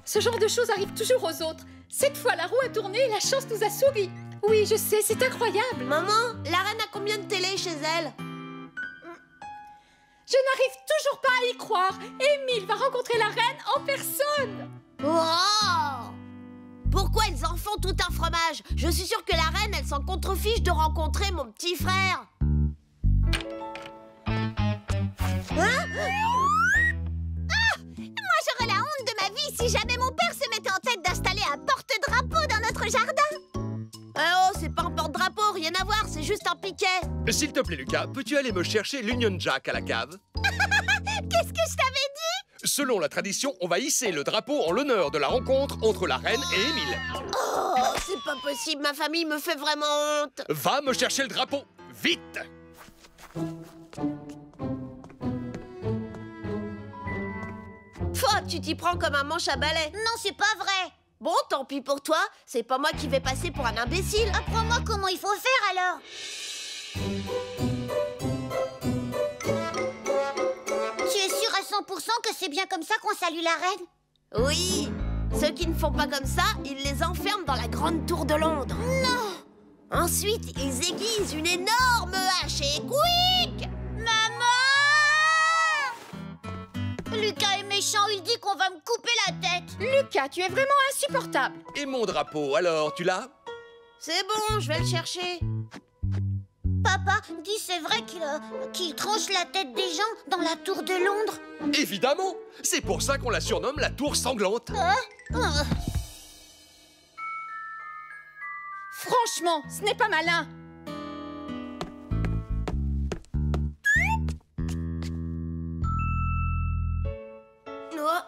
Ce genre de choses arrive toujours aux autres. Cette fois, la roue a tourné et la chance nous a souri. Oui, je sais, c'est incroyable. Maman, la reine a combien de télé chez elle? Je n'arrive toujours pas à y croire. Émile va rencontrer la reine en personne. Oh! Pourquoi ils en font tout un fromage? Je suis sûre que la reine, elle s'en contrefiche de rencontrer mon petit frère. Hein? Moi, j'aurais la honte de ma vie si jamais mon père se mettait en tête d'installer un porte-drapeau dans notre jardin. Oh, c'est pas un porte-drapeau, rien à voir, c'est juste un piquet. S'il te plaît, Lucas, peux-tu aller me chercher l'Union Jack à la cave? Qu'est-ce que je t'avais dit? Selon la tradition, on va hisser le drapeau en l'honneur de la rencontre entre la reine et Émile. Oh, c'est pas possible, ma famille me fait vraiment honte. Va me chercher le drapeau, vite! Pouah, tu t'y prends comme un manche à balai. Non, c'est pas vrai. Bon, tant pis pour toi, c'est pas moi qui vais passer pour un imbécile. Apprends-moi comment il faut faire alors. Tu es sûr à 100% que c'est bien comme ça qu'on salue la reine? Oui, ceux qui ne font pas comme ça, ils les enferment dans la grande tour de Londres. Non! Ensuite, ils aiguisent une énorme hache et quick! Maman! Lucas est méchant, il dit qu'on va me couper la tête. Lucas, tu es vraiment insupportable. Et mon drapeau, alors, tu l'as? C'est bon, je vais le chercher. Papa dit c'est vrai qu'il tranche la tête des gens dans la tour de Londres. Évidemment! C'est pour ça qu'on la surnomme la tour sanglante. Franchement, ce n'est pas malin. Oh.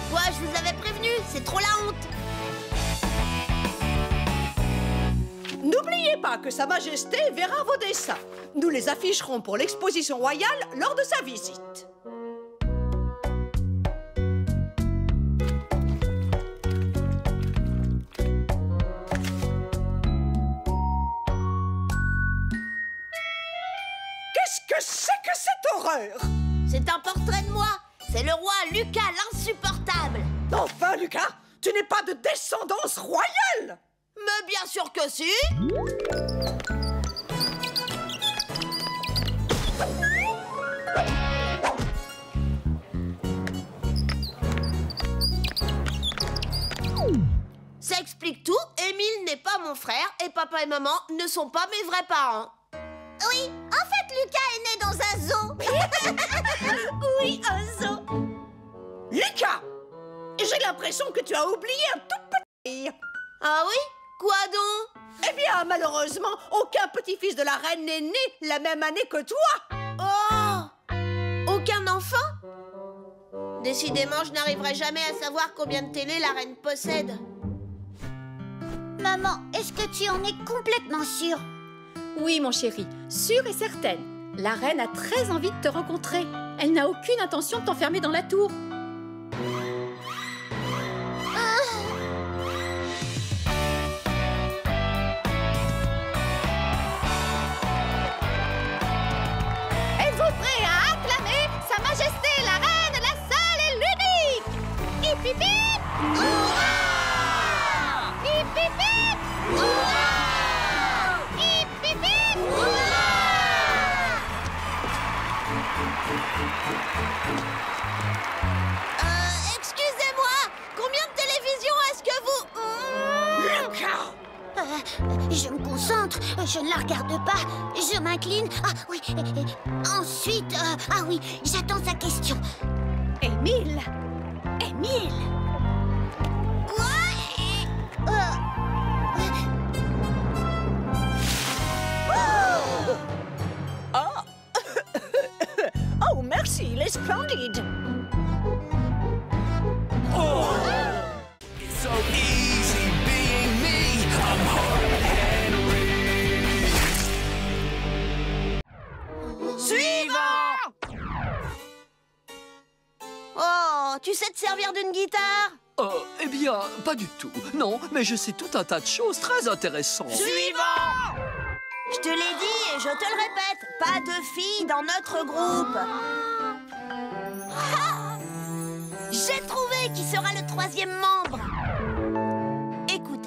Quoi, je vous avais prévenu, c'est trop la honte. N'oubliez pas que Sa Majesté verra vos dessins. Nous les afficherons pour l'exposition royale lors de sa visite. Qu'est-ce que c'est que cette horreur? C'est un portrait de moi. C'est le roi Lucas l'insupportable. Enfin, Lucas, tu n'es pas de descendance royale! Mais bien sûr que si. Ça explique tout. Émile n'est pas mon frère et papa et maman ne sont pas mes vrais parents. Oui, en fait, Lucas est né dans un zoo. Oui, un zoo. Lucas! J'ai l'impression que tu as oublié un tout petit... Ah oui? Quoi donc? Eh bien, malheureusement, aucun petit-fils de la reine n'est né la même année que toi. Oh! Aucun enfant? Décidément, je n'arriverai jamais à savoir combien de télé la reine possède. Maman, est-ce que tu en es complètement sûre? Oui, mon chéri, sûre et certaine. La reine a très envie de te rencontrer. Elle n'a aucune intention de t'enfermer dans la tour. Êtes-vous prêts à acclamer Sa Majesté la Reine, la seule et l'unique? Hip hip hip! Hurrah! Hip hip hip! Hurrah! Hip hip hip! Hurrah! Excusez-moi, combien de télévisions est-ce que vous... Lucas! Je me concentre, je ne la regarde pas, je m'incline. Ah oui, ensuite, ah oui, j'attends sa question. Émile! Émile! Oh, merci, il est splendide. It's so easy being me. I'm hard-headed. Suivant! tu sais te servir d'une guitare? Eh bien, pas du tout. Non, mais je sais tout un tas de choses très intéressantes. Suivant! Je te l'ai dit et je te le répète, pas de filles dans notre groupe. Ah! J'ai trouvé qui sera le 3e membre. Écoute,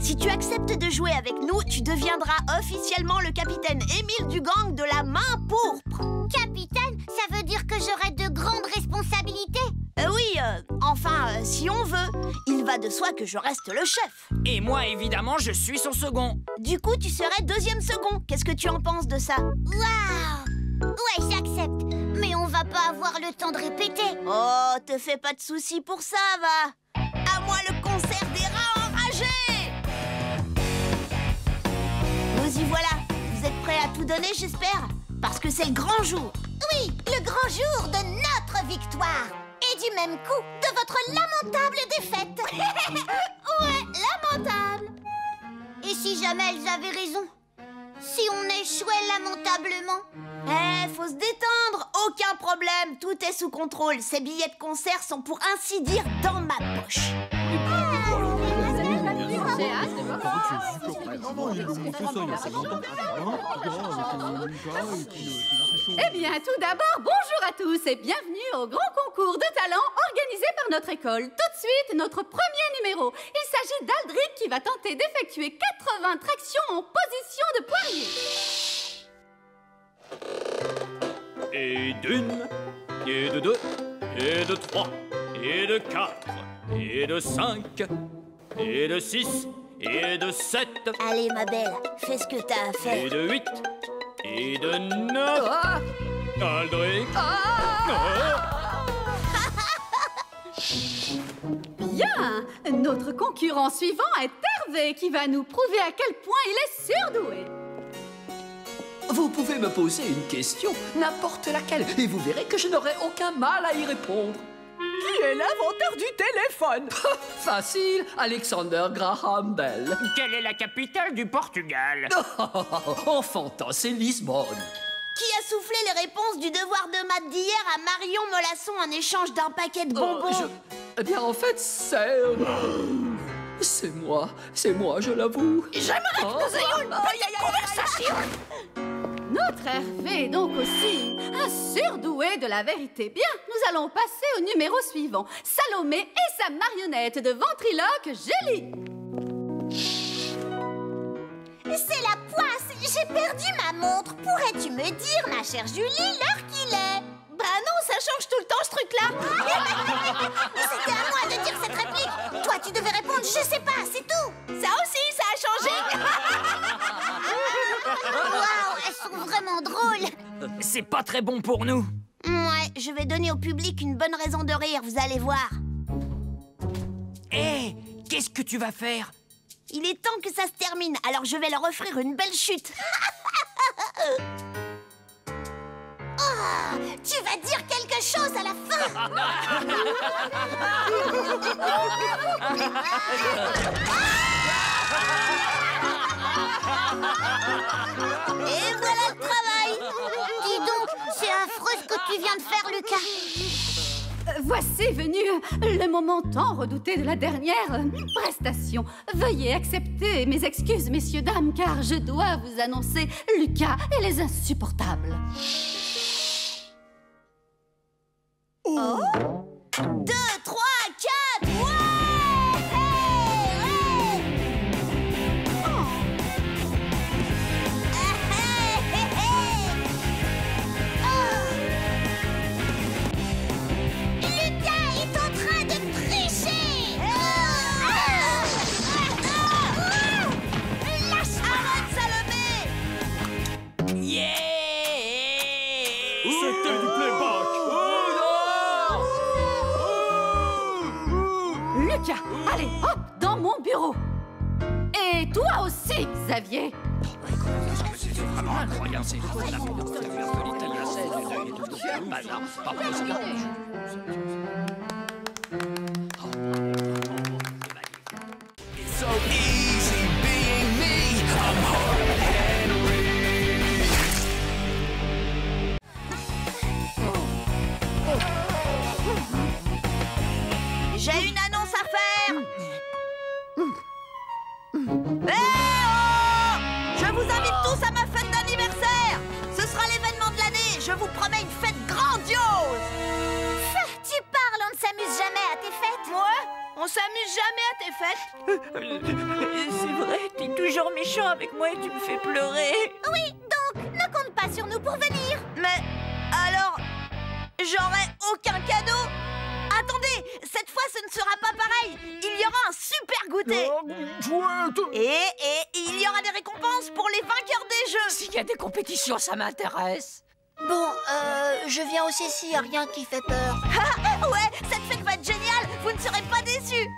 si tu acceptes de jouer avec nous, tu deviendras officiellement le capitaine Émile du gang de la main pourpre. Capitaine, ça veut dire que j'aurai de grandes responsabilités? Oui, enfin, si on veut. Il va de soi que je reste le chef. Et moi, évidemment, je suis son second. Du coup, tu serais 2e second. Qu'est-ce que tu en penses de ça? Waouh! Ouais, j'accepte. Mais on va pas avoir le temps de répéter. Oh, te fais pas de soucis pour ça, va. À moi le concert des rats enragés. Nous y voilà. Vous êtes prêts à tout donner, j'espère? Parce que c'est le grand jour. Oui, le grand jour de notre victoire. Et du même coup, de votre lamentable défaite. Ouais, lamentable. Et si jamais elles avaient raison? Si on échouait lamentablement? Faut se détendre. Aucun problème. Tout est sous contrôle. Ces billets de concert sont pour ainsi dire dans ma poche. Eh bien, tout d'abord, bonjour à tous et bienvenue au grand concours de talent organisé par notre école. Tout de suite, notre premier numéro. Il s'agit d'Aldric qui va tenter d'effectuer 80 tractions en position de poirier. Et d'une, et de 2, et de 3, et de 4, et de 5, et de 6, et de 7. Allez, ma belle, fais ce que t'as à faire. Et de 8, et de 9. Aldric. Bien, notre concurrent suivant est Hervé qui va nous prouver à quel point il est surdoué. Vous pouvez me poser une question, n'importe laquelle, et vous verrez que je n'aurai aucun mal à y répondre. Qui est l'inventeur du téléphone? Facile, Alexander Graham Bell. Quelle est la capitale du Portugal? Enfantin, c'est Lisbonne. Qui a soufflé les réponses du devoir de maths d'hier à Marion Molasson en échange d'un paquet de bonbons? Eh bien, en fait, c'est moi, je l'avoue. J'aimerais que nous ayons une petite conversation. Notre Hervé est donc aussi un surdoué de la vérité. Bien, nous allons passer au numéro suivant. Salomé et sa marionnette de ventriloque Gélie. C'est la poisse. J'ai perdu ma montre. Pourrais-tu me dire, ma chère Julie, l'heure qu'il est? Bah non, ça change tout le temps ce truc-là. C'était à moi de dire cette réplique. Toi, tu devais répondre, je sais pas, c'est tout. Ça aussi, ça a changé. Waouh, elles sont vraiment drôles. C'est pas très bon pour nous. Ouais, je vais donner au public une bonne raison de rire, vous allez voir. Hé, qu'est-ce que tu vas faire? Il est temps que ça se termine, alors je vais leur offrir une belle chute. Oh, tu vas dire quelque chose à la fin. Et voilà le travail. Dis donc, c'est affreux ce que tu viens de faire, Lucas. Voici venu le moment tant redouté de la dernière prestation. Veuillez accepter mes excuses, messieurs, dames, car je dois vous annoncer Lucas et les insupportables. 2, 3, 4, ouais! C'était du playback. Lucas, allez, hop, dans mon bureau. Et toi aussi, Xavier. C'est vraiment incroyable, c'est So easy being me. I'm hard Henry. je vous promets une fête grandiose. Tu parles, on ne s'amuse jamais à tes fêtes. Ouais, on s'amuse jamais à tes fêtes. C'est vrai, t'es toujours méchant avec moi et tu me fais pleurer. Oui, donc, ne compte pas sur nous pour venir. Mais alors, j'aurai aucun cadeau. Attendez, cette fois ce ne sera pas pareil. Il y aura un super goûter. Et il y aura des récompenses pour les vainqueurs des jeux. S'il y a des compétitions, ça m'intéresse. Bon, je viens aussi s'il n'y a rien qui fait peur. Ouais, cette fête va être géniale. Vous ne serez pas déçus.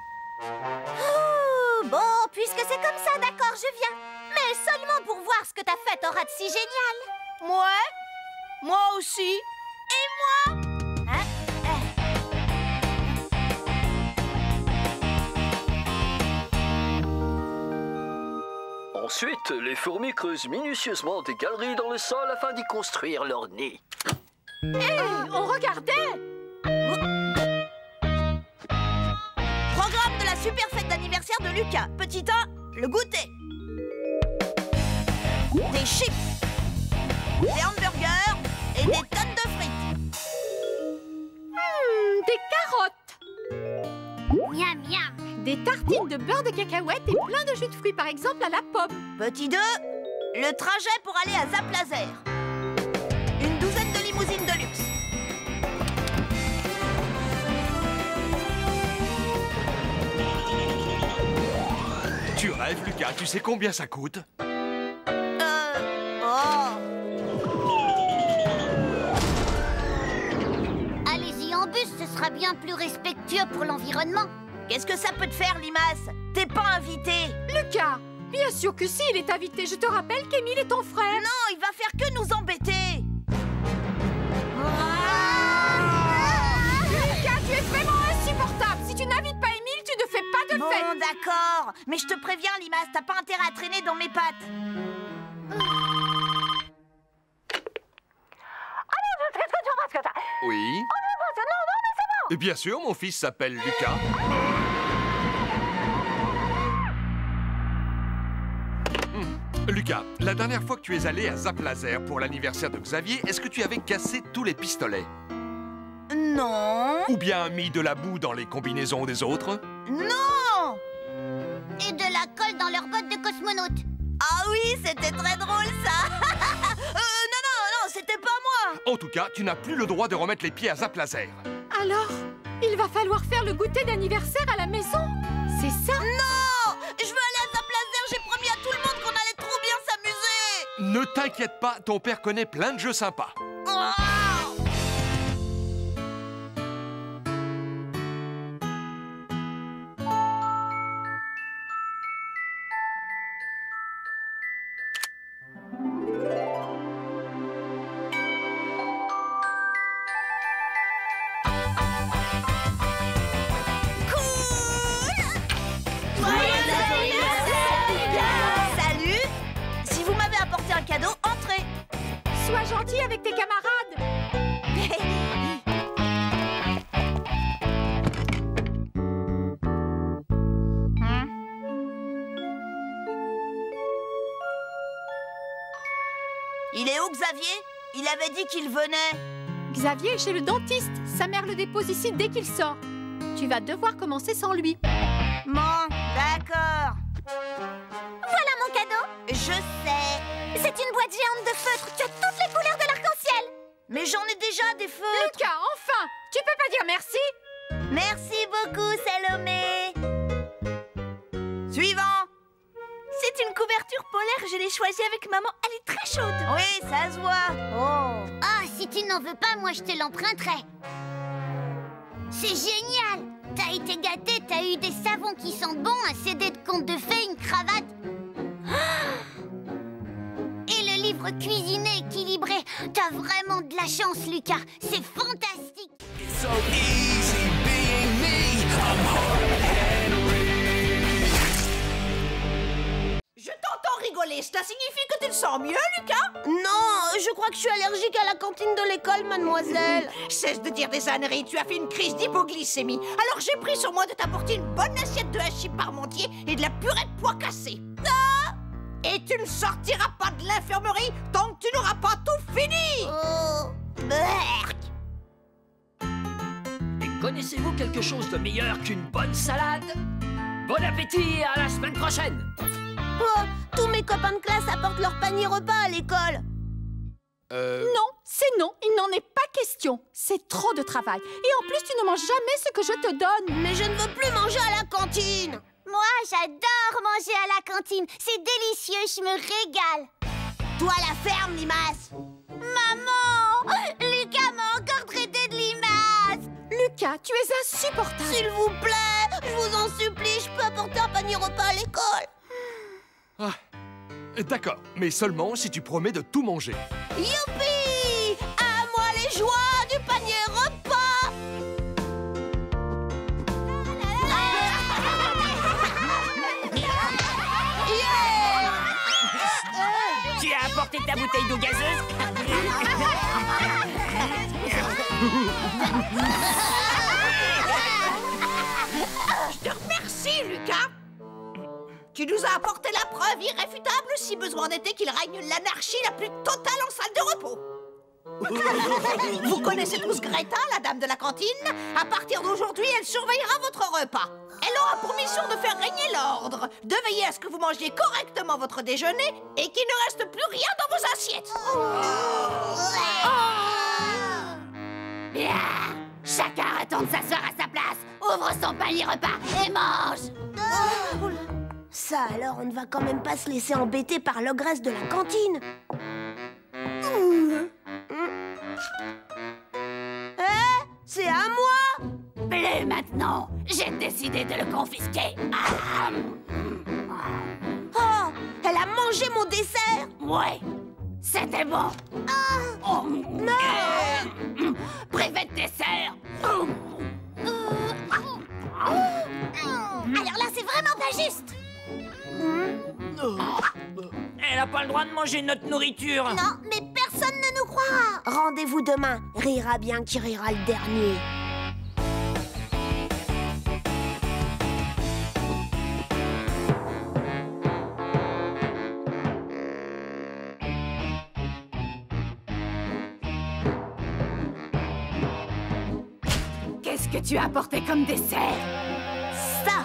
Bon, puisque c'est comme ça, d'accord, je viens. Mais seulement pour voir ce que ta fête aura de si génial. Ouais, moi aussi. Et moi. Ensuite, les fourmis creusent minutieusement des galeries dans le sol afin d'y construire leur nid. On regardait. Programme de la super fête d'anniversaire de Lucas. Petit 1, le goûter. Des chips, des hamburgers et des tonnes de frites. Des carottes. Miam, miam. Des tartines de beurre de cacahuète et plein de jus de fruits, par exemple à la pomme. Petit 2, le trajet pour aller à Zap Laser. Une douzaine de limousines de luxe. Tu rêves, Lucas, tu sais combien ça coûte? Allez-y en bus, ce sera bien plus respectueux pour l'environnement. Qu'est-ce que ça peut te faire, Limace? T'es pas invité. Lucas, bien sûr que si, il est invité. Je te rappelle qu'Émile est ton frère. Non, il va faire que nous embêter. Lucas, tu es vraiment insupportable. Si tu n'invites pas Émile, tu ne fais pas de fête. Bon, d'accord. Mais je te préviens, Limace, t'as pas intérêt à traîner dans mes pattes. Oui. Et bien sûr, mon fils s'appelle Lucas. Lucas, la dernière fois que tu es allé à Zap Laser pour l'anniversaire de Xavier, est-ce que tu avais cassé tous les pistolets? Non. Ou bien mis de la boue dans les combinaisons des autres? Non. Et de la colle dans leurs bottes de cosmonautes. Ah oui, c'était très drôle, ça. Non, c'était pas moi. En tout cas, tu n'as plus le droit de remettre les pieds à Zap Laser. Alors, il va falloir faire le goûter d'anniversaire à la maison. C'est ça? Non. Je veux aller à Zap Laser. J'ai promis à tout le monde qu'on allait trop bien s'amuser. Ne t'inquiète pas, ton père connaît plein de jeux sympas. Oh. Cadeau, entrez. Sois gentil avec tes camarades. Il est où, Xavier? Il avait dit qu'il venait. Xavier est chez le dentiste. Sa mère le dépose ici dès qu'il sort. Tu vas devoir commencer sans lui. Bon, d'accord. Voilà mon cadeau. Je sais. C'est une boîte géante de feutres. Tu as toutes les couleurs de l'arc-en-ciel. Mais j'en ai déjà des feutres. Lucas, enfin! Tu peux pas dire merci? Merci beaucoup, Salomé. Suivant. C'est une couverture polaire. Je l'ai choisie avec maman. Elle est très chaude. Oui, ça se voit. Oh. Ah, si tu n'en veux pas, moi je te l'emprunterai. C'est génial. T'as été gâté, t'as eu des savons qui sentent bon, un CD de contes de fées, une cravate. Et le livre cuisiné équilibré. T'as vraiment de la chance, Lucas. C'est fantastique. It's so easy being me. I'm hard-headed. Je t'entends rigoler. Cela signifie que tu te sens mieux, Lucas? Non, je crois que je suis allergique à la cantine de l'école, mademoiselle. Cesse de dire des âneries. Tu as fait une crise d'hypoglycémie. Alors j'ai pris sur moi de t'apporter une bonne assiette de hachis parmentier et de la purée de pois cassés. Ah! Et tu ne sortiras pas de l'infirmerie tant que tu n'auras pas tout fini. Oh. Berk. Et connaissez-vous quelque chose de meilleur qu'une bonne salade? Bon appétit et à la semaine prochaine! Oh, tous mes copains de classe apportent leur panier repas à l'école. Non, c'est non, il n'en est pas question. C'est trop de travail. Et en plus, tu ne manges jamais ce que je te donne. Mais je ne veux plus manger à la cantine. Moi, j'adore manger à la cantine. C'est délicieux, je me régale. Toi, la ferme, Limace. Maman, Lucas m'a encore traité de limace. Lucas, tu es insupportable. S'il vous plaît, je vous en supplie, je peux apporter un panier repas à l'école. Ah, d'accord, mais seulement si tu promets de tout manger. Youpi! À moi les joies du panier repas. Tu as apporté ta bouteille d'eau gazeuse? Je te remercie, Lucas. Tu nous as apporté la preuve irréfutable, si besoin était, qu'il règne l'anarchie la plus totale en salle de repos. Vous connaissez tous Greta, la dame de la cantine? À partir d'aujourd'hui, elle surveillera votre repas. Elle aura pour mission de faire régner l'ordre, de veiller à ce que vous mangiez correctement votre déjeuner et qu'il ne reste plus rien dans vos assiettes. Bien, chacun retourne s'asseoir à sa place. Ouvre son panier repas et mange. Ça alors, on ne va quand même pas se laisser embêter par l'ogresse de la cantine. C'est à moi. Plus maintenant. J'ai décidé de le confisquer. Oh, elle a mangé mon dessert. Ouais, c'était bon. Non. Privé de dessert. Alors là, c'est vraiment pas juste. Elle n'a pas le droit de manger notre nourriture. Non, mais personne ne nous croira. Rendez-vous demain. Rira bien qui rira le dernier. Qu'est-ce que tu as apporté comme dessert? Ça.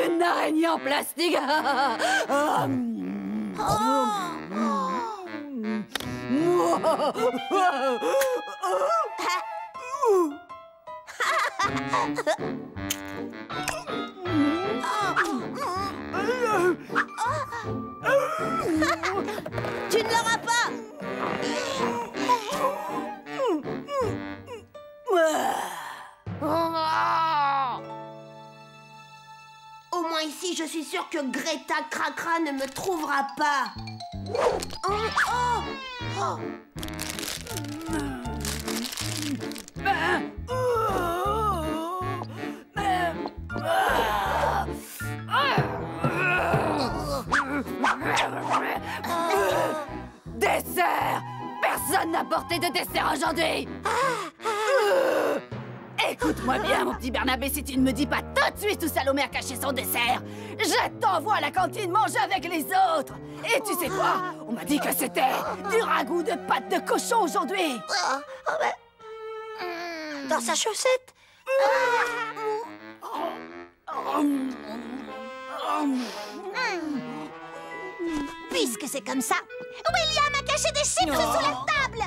Une araignée en plastique. Tu ne l'auras pas. Au moins ici, je suis sûre que Greta Cracra ne me trouvera pas. Dessert! Personne n'a porté de dessert aujourd'hui! Écoute-moi bien, mon petit Bernabé, si tu ne me dis pas tout de suite où Salomé a caché son dessert, je t'envoie à la cantine manger avec les autres! Et tu sais quoi? On m'a dit que c'était du ragoût de pâte de cochon aujourd'hui! Dans sa chaussette. Puisque c'est comme ça, William a caché des chips sous la table.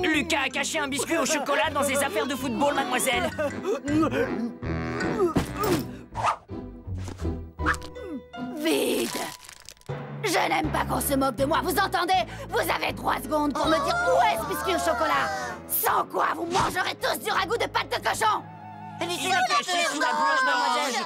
Lucas a caché un biscuit au chocolat dans ses affaires de football, mademoiselle. Vide! Je n'aime pas qu'on se moque de moi, vous entendez? Vous avez 3 secondes pour me dire où est ce biscuit au chocolat! Sans quoi, vous mangerez tous du ragoût de pâte de cochon! Elle est caché sous la bouche, mademoiselle.